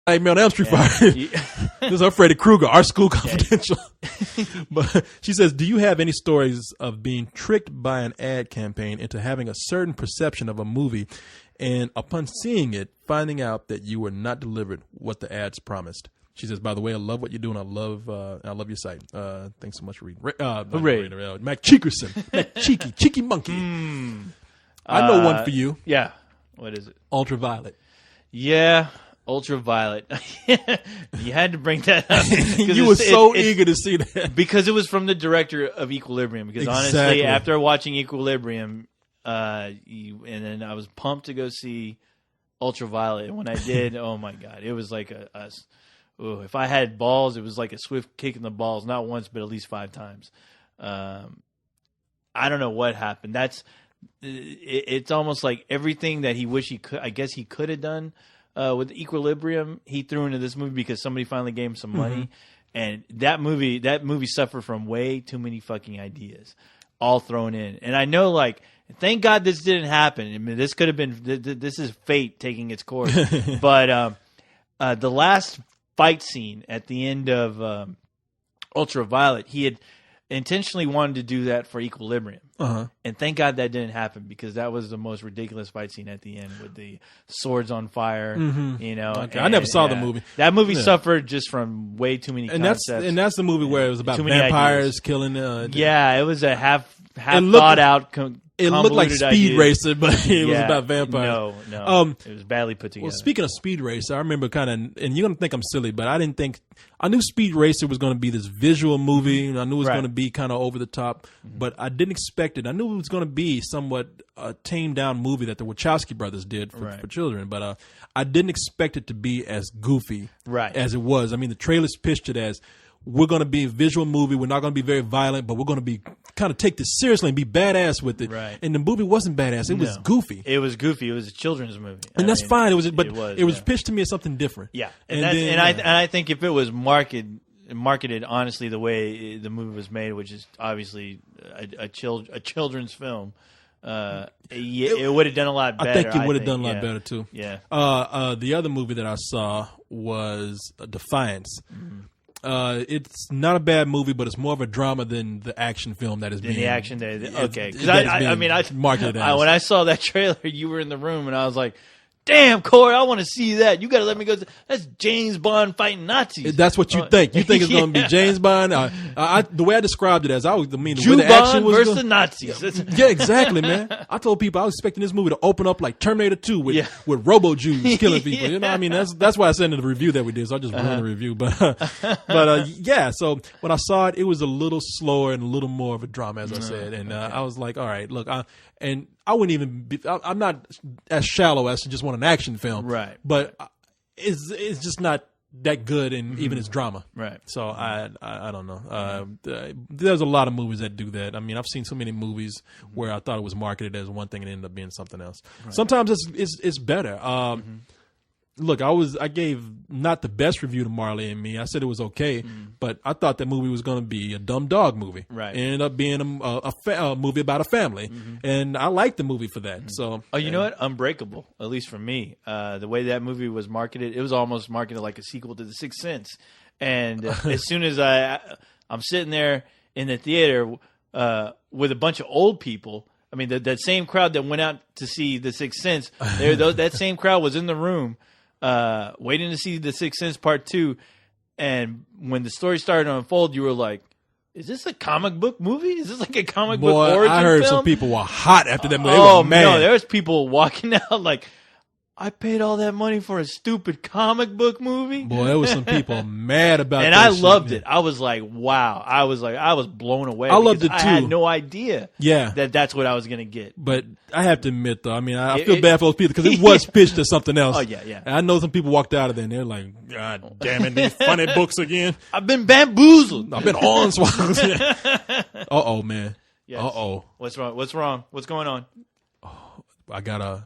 Nightmare on Elm Street fire. This is our Freddy Krueger, Our School Confidential. But she says, do you have any stories of being tricked by an ad campaign into having a certain perception of a movie, and upon seeing it, finding out that you were not delivered what the ads promised? She says, by the way, I love what you're doing. I love your site. Thanks so much for reading. Mac Cheekerson. Mac Cheeky Monkey. I know one for you. Yeah. What is it? Ultraviolet. Yeah. Ultraviolet. You had to bring that up. You were so eager to see that. Because it was from the director of Equilibrium. Because honestly, after watching Equilibrium, and then I was pumped to go see Ultraviolet. And when I did, oh my God, it was like if I had balls, it was like a swift kick in the balls, not once, but at least 5 times. I don't know what happened. It's almost like everything that he wished he could, I guess he could have done with Equilibrium, he threw into this movie because somebody finally gave him some money. And that movie suffered from way too many fucking ideas all thrown in. And I know, like, thank God this didn't happen. I mean, this could have been, this is fate taking its course. But the last fight scene at the end of Ultraviolet, he had intentionally wanted to do that for Equilibrium. And thank God that didn't happen, because that was the most ridiculous fight scene at the end with the swords on fire. You know, okay. I never saw the movie. That movie suffered just from way too many concepts. And that's the movie where it was about vampires killing. It was a half thought out. It looked like Speed Racer, but it was about vampires. No. It was badly put together. Well, speaking of Speed Racer, I remember and you're going to think I'm silly, but I knew Speed Racer was going to be this visual movie, and I knew it was going to be kind of over the top, but I didn't expect it. I knew it was going to be somewhat a tamed down movie that the Wachowski brothers did for children, but I didn't expect it to be as goofy as it was. I mean, the trailers pitched it as, we're going to be a visual movie. We're not going to be very violent, but we're going to be kind of take this seriously and be badass with it. Right. And the movie wasn't badass. It was goofy. It was goofy. It was a children's movie. And that's fine. It was pitched to me as something different. Yeah. I think if it was marketed honestly the way the movie was made, which is obviously a children's film, it would have done a lot better. I think it would have done a lot better too. Yeah. The other movie that I saw was Defiance. It's not a bad movie, but it's more of a drama than the action film that is being. The action okay. Because I marketed as. When I saw that trailer, you were in the room, and I was like, damn, Corey, I want to see that. You got to let me go. That's James Bond fighting Nazis. That's what you think. You think it's going to be James Bond? The way I described it as, the way the action was versus the Nazis. Yeah, exactly, man. I told people I was expecting this movie to open up like Terminator 2 with Robo Jews killing people. You know what I mean? That's why I said in the review that we did. So I just ruined the review. But yeah. So when I saw it, it was a little slower and a little more of a drama, as I said. And I was like, all right, look, I wouldn't even be. I'm not as shallow as to just want an action film, right? But it's just not that good, and even its drama, right? So I don't know. There's a lot of movies that do that. I mean, I've seen so many movies where I thought it was marketed as one thing and it ended up being something else. Right. Sometimes it's better. Look, I gave not the best review to Marley and Me. I said it was okay, but I thought that movie was going to be a dumb dog movie. Right. It ended up being a movie about a family, and I liked the movie for that. So, you know what? Unbreakable, at least for me, the way that movie was marketed, it was almost marketed like a sequel to The Sixth Sense. And as soon as I'm sitting there in the theater with a bunch of old people. I mean, that same crowd that went out to see The Sixth Sense, that same crowd was in the room. Waiting to see The Sixth Sense Part 2, and when the story started to unfold, you were like, "Is this a comic book movie? Is this like a comic book origin I heard film?" some people were hot after that movie. Oh man, no, there was people walking out like, I paid all that money for a stupid comic book movie. Boy, there was some people mad about and that. And I loved it. I was like, wow. I was blown away. I loved it too. I had no idea that's what I was going to get. But I have to admit, though, I mean, I feel bad for those people because it was pitched as something else. Oh, yeah. And I know some people walked out of there and they're like, God damn it, these funny books again. I've been bamboozled. I've been hornswoggled. Uh-oh, man. Yes. Uh-oh. What's wrong? What's wrong? What's going on?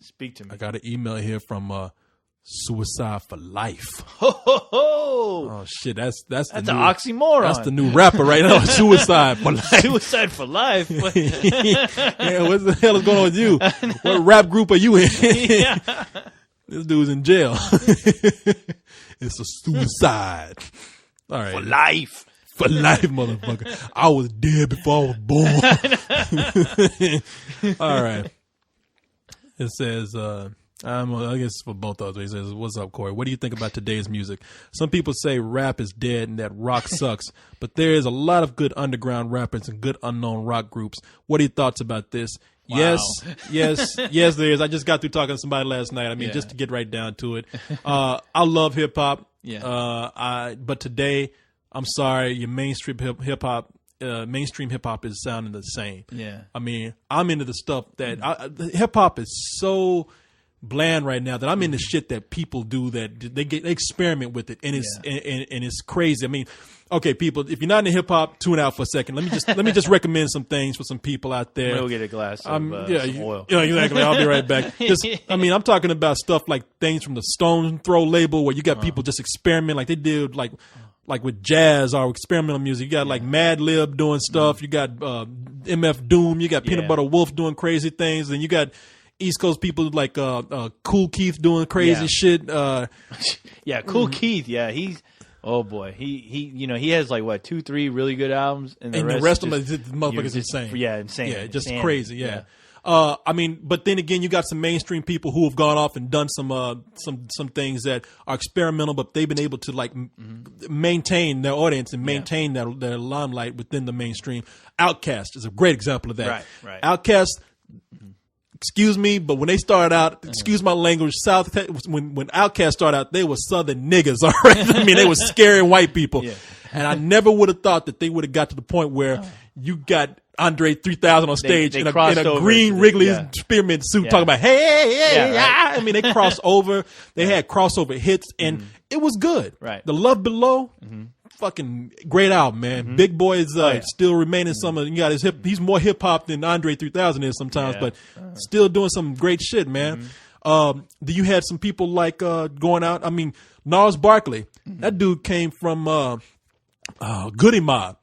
Speak to me. I got an email here from Suicide for Life. Ho ho ho! Oh shit, that's an oxymoron. That's the new rapper right now. Suicide for Life. Suicide for Life. Yeah, what the hell is going on with you? What rap group are you in? This dude's in jail. It's a suicide. All right. For life. For life, motherfucker. I was dead before I was born. All right. It says, I guess for both of us, he says, what's up, Corey? What do you think about today's music? Some people say rap is dead and that rock sucks, but there is a lot of good underground rappers and good unknown rock groups. What are your thoughts about this? Wow. Yes, there is. I just got through talking to somebody last night. I mean, just to get right down to it. I love hip hop. Yeah. But today, I'm sorry, your mainstream hip hop is sounding the same. Yeah. I mean, I'm into the stuff that hip hop is so bland right now that I'm into shit that people do that they experiment with it and it's and it's crazy. I mean, okay, people, if you're not into hip hop, tune out for a second. Let me just recommend some things for some people out there. We'll get a glass of some oil. Yeah, exactly. I'll be right back. I mean, I'm talking about stuff like things from the Stone Throw label where you got people just experiment like they did like with jazz or experimental music. You got like Mad Lib doing stuff. You got MF Doom. You got Peanut Butter Wolf doing crazy things. And you got East Coast people like Kool Keith doing crazy shit. Kool Keith. Yeah, he's oh boy. He has like what 2-3 really good albums, and the rest of them the motherfuckers insane. Yeah, insane. Yeah, just crazy. Yeah. I mean, but then again, you got some mainstream people who have gone off and done some things that are experimental, but they've been able to like maintain their audience and maintain their limelight within the mainstream. Outkast is a great example of that. Right. Outkast. Excuse me, but when they started out, excuse my language, when Outkast started out, they were Southern niggas, all right? I mean, they were scary white people. Yeah. And I never would have thought that they would have got to the point where you got Andre 3000 on stage in a green Wrigley spearmint suit talking about, hey. I mean, they crossed over. They had crossover hits, and it was good. Right. The Love Below, fucking great album, man. Big Boy is still remaining some of, you got his he's more hip hop than Andre 3000 is sometimes, but still doing some great shit, man. You had some people like going out. I mean, Gnarls Barkley, that dude came from Goody Mob.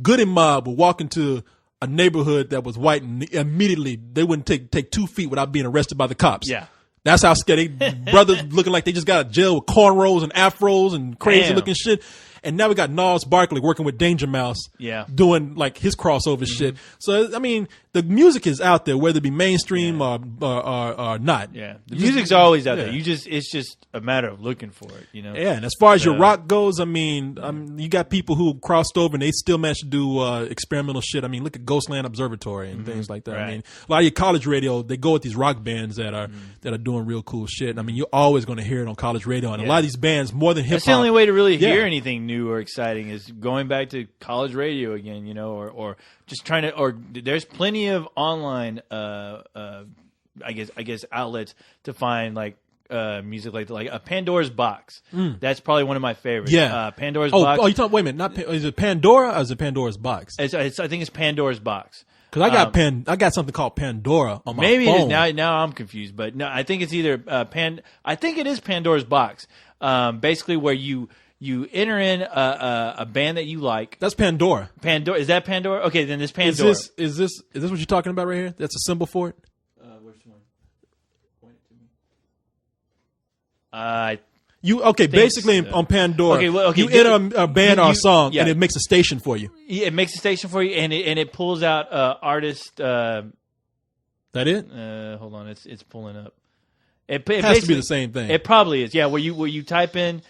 Goody Mob would walk into a neighborhood that was white and immediately they wouldn't take 2 feet without being arrested by the cops. Yeah. That's how scared brothers looking like they just got out of jail with cornrows and afros and crazy looking shit. And now we got Gnarls Barkley working with Danger Mouse, doing like his crossover shit. So I mean, the music is out there, whether it be mainstream or not. Yeah, the music's always out there. It's just a matter of looking for it, you know. Yeah, and as far as your rock goes, I mean, you got people who crossed over and they still managed to do experimental shit. I mean, look at Ghostland Observatory and things like that. Right. I mean, a lot of your college radio, they go with these rock bands that are doing real cool shit. I mean, you're always going to hear it on college radio, and a lot of these bands, more than hip hop. That's the only way to really hear anything new or exciting is going back to college radio again, you know, or just trying to, or there's plenty of online, I guess outlets to find like music like a Pandora's Box. That's probably one of my favorites. Yeah, Pandora's Box. Oh, you talking? Wait a minute, is it Pandora or is it Pandora's Box? I think it's Pandora's Box. Because I got something called Pandora on my phone. Maybe it is. Now I'm confused, but no, I think it's either I think it is Pandora's Box. Basically, where you enter in a band that you like. That's Pandora. Pandora, is that Pandora? Okay, then it's Pandora. Is this what you're talking about right here? That's a symbol for it. Which one? Point it to me. Basically on Pandora, you enter a band or a song, and it makes a station for you. Yeah, it makes a station for you, and it pulls out artist. That it? Hold on, it's pulling up. It has to be the same thing. It probably is. Yeah, where you type in.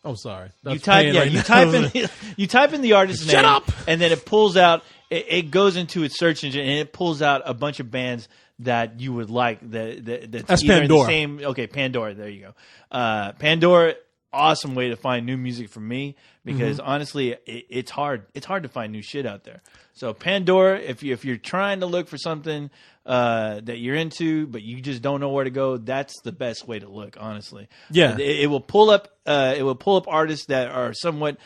Oh, sorry. You type in the artist's name. Shut up. And then it pulls out. It goes into its search engine and it pulls out a bunch of bands that you would like. That's Pandora. The same. Okay, Pandora. There you go. Pandora. Awesome way to find new music for me because honestly, it's hard. It's hard to find new shit out there. So Pandora, if you're trying to look for something that you're into, but you just don't know where to go, that's the best way to look. Honestly, yeah, it will pull up. It will pull up artists that are somewhat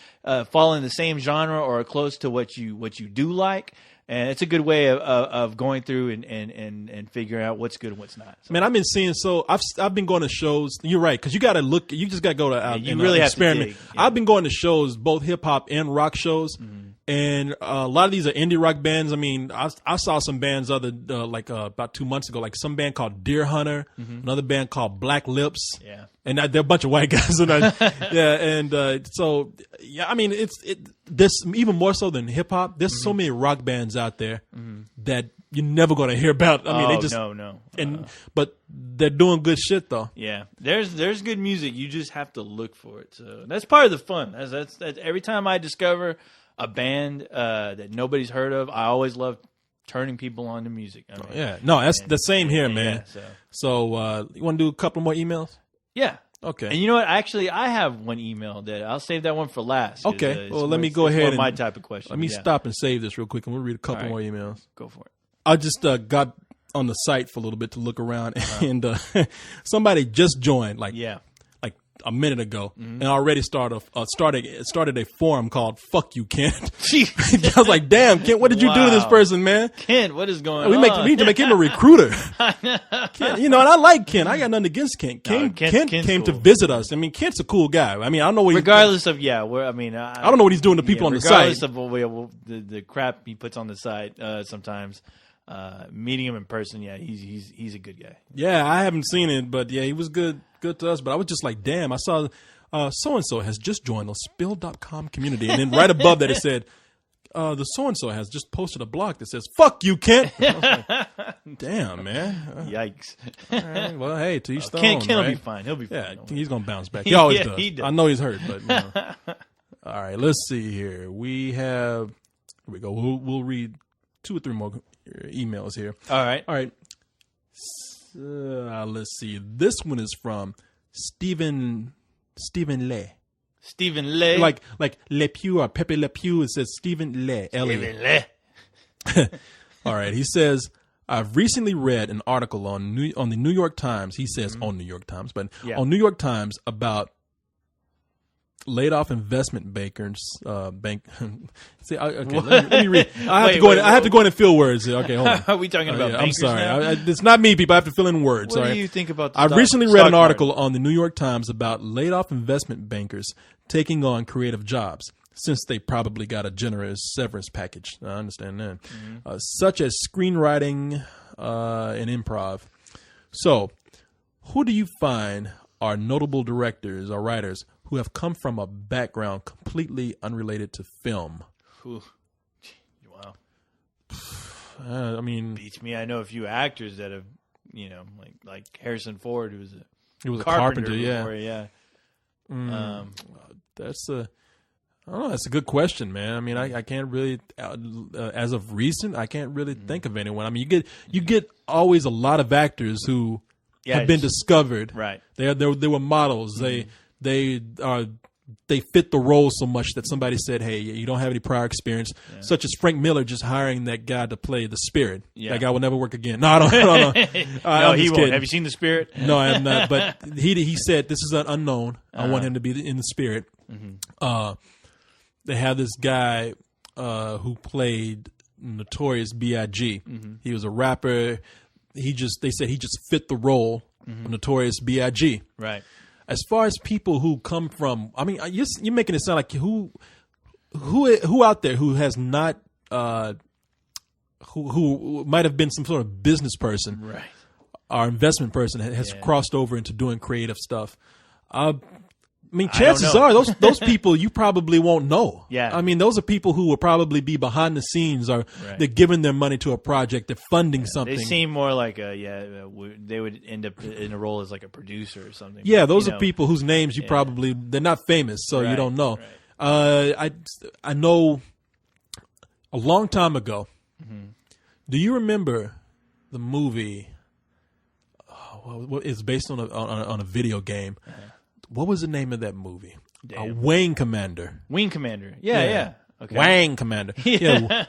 fall in the same genre or are close to what you do like. And it's a good way of going through and figuring out what's good and what's not. So. Man, I've been seeing. So I've been going to shows. You're right, because you got to look. You just got to go to you really have experiment. to dig. Yeah. I've been going to shows, both hip hop and rock shows, And a lot of these are indie rock bands. I mean, I saw some bands about 2 months ago, like some band called Deer Hunter, another band called Black Lips. Yeah. And they're a bunch of white guys. Yeah. And so, yeah, I mean, there's even more so than hip hop. There's so many rock bands out there that you're never going to hear about. I mean, they just. No. But they're doing good shit, though. Yeah. There's good music. You just have to look for it. So that's part of the fun. That's every time I discover a band that nobody's heard of, I always love turning people on to music. I mean, yeah, no, that's the same here, man. Yeah, so you want to do a couple more emails? Yeah. Okay. And you know what? Actually, I have one email that I'll save that one for last. Okay. Well, let me go ahead. My type of question. Let me stop and save this real quick, and we'll read a couple more emails. Go for it. I just got on the site for a little bit to look around, and somebody just joined, like a minute ago, and already started a forum called "Fuck You, Kent." I was like, "Damn, Kent, what did you do to this person, man?" Kent, what is going on? We need to make him a recruiter. Kent, and I like Kent. I got nothing against Kent. Kent came to visit us. I mean, Kent's a cool guy. I mean, I don't know what. Regardless of I don't know what he's doing to people on the site. Regardless of the crap he puts on the site, sometimes. Meeting him in person, he's a good guy. Yeah, I haven't seen it, but yeah, he was good to us. But I was just like, damn, I saw so-and-so has just joined the Spill.com community. And then right above that it said, the so-and-so has just posted a blog that says, "Fuck you, Kent." I was like, damn, man. Yikes. All right, well, hey, to each their own, Kent will be fine. He'll be fine. Yeah, he's going to bounce back. He always does. He does. I know he's hurt, but All right, let's see here. Here we go. We'll read 2 or 3 more emails here. All right. Let's see. This one is from Stephen Le. Stephen Le. Like Le Pew or Pepe Le Pew. It says Stephen Le. Stephen Le. All right. He says, I've recently read an article on the New York Times. He says on New York Times, but on New York Times about laid off investment bankers. See, okay, let me read. I have to go in and fill words. Okay, hold on. Are we talking about bankers I'm sorry. now? It's not me, people. I have to fill in words. What do you think about the I recently read an article on the New York Times about laid off investment bankers taking on creative jobs since they probably got a generous severance package. I understand that. Such as screenwriting and improv. So, who do you find are notable directors or writers who have come from a background completely unrelated to film? Wow. I mean, beats me. I know a few actors that have, like Harrison Ford, who was a carpenter. Before, That's a good question, man. I mean, I can't really, as of recent, I can't really think of anyone. I mean, you get always a lot of actors who have been discovered. Right. They were models. They fit the role so much that somebody said, "Hey, you don't have any prior experience," such as Frank Miller just hiring that guy to play the Spirit. Yeah. That guy will never work again. No, I don't know. No, he won't. Have you seen the Spirit? No, I have not. But he said this is an unknown. I want him to be in the Spirit. They have this guy who played Notorious B.I.G. He was a rapper. They said he just fit the role of Notorious B.I.G. Right. As far as people who come from, I mean, you're making it sound like who out there who has not, who might have been some sort of business person, right, or investment person has crossed over into doing creative stuff. I mean, chances are those people you probably won't know. Yeah. I mean, those are people who will probably be behind the scenes, or they're giving their money to a project, they're funding something. They seem more like they would end up in a role as like a producer or something. Yeah, those are people whose names you probably, they're not famous, so you don't know. Right. I know a long time ago. Do you remember the movie? It's based on a video game. What was the name of that movie? Wing Commander. Wing Commander. Yeah. Okay. Wang Commander. Yeah.